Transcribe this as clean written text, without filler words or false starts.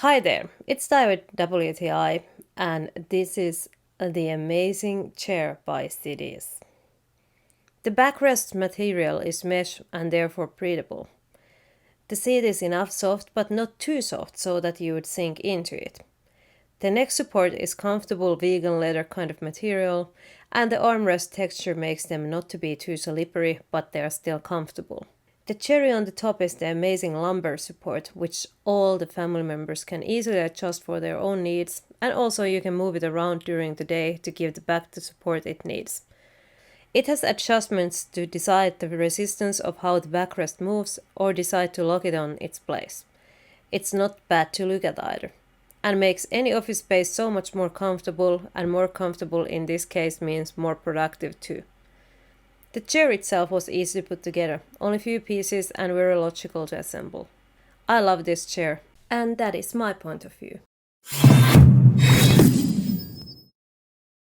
Hi there, it's David WTI, and this is the amazing chair by SIDIZ. The backrest material is mesh and therefore breathable. The seat is enough soft but not too soft so that you would sink into it. The neck support is comfortable vegan leather kind of material, and the armrest texture makes them not to be too slippery, but they are still comfortable. The cherry on the top is the amazing lumbar support, which all the family members can easily adjust for their own needs, and also you can move it around during the day to give the back the support it needs. It has adjustments to decide the resistance of how the backrest moves or decide to lock it on its place. It's not bad to look at either, and makes any office space so much more comfortable, and more comfortable in this case means more productive too. The chair itself was easy to put together, only few pieces and very logical to assemble. I love this chair, and that is my point of view.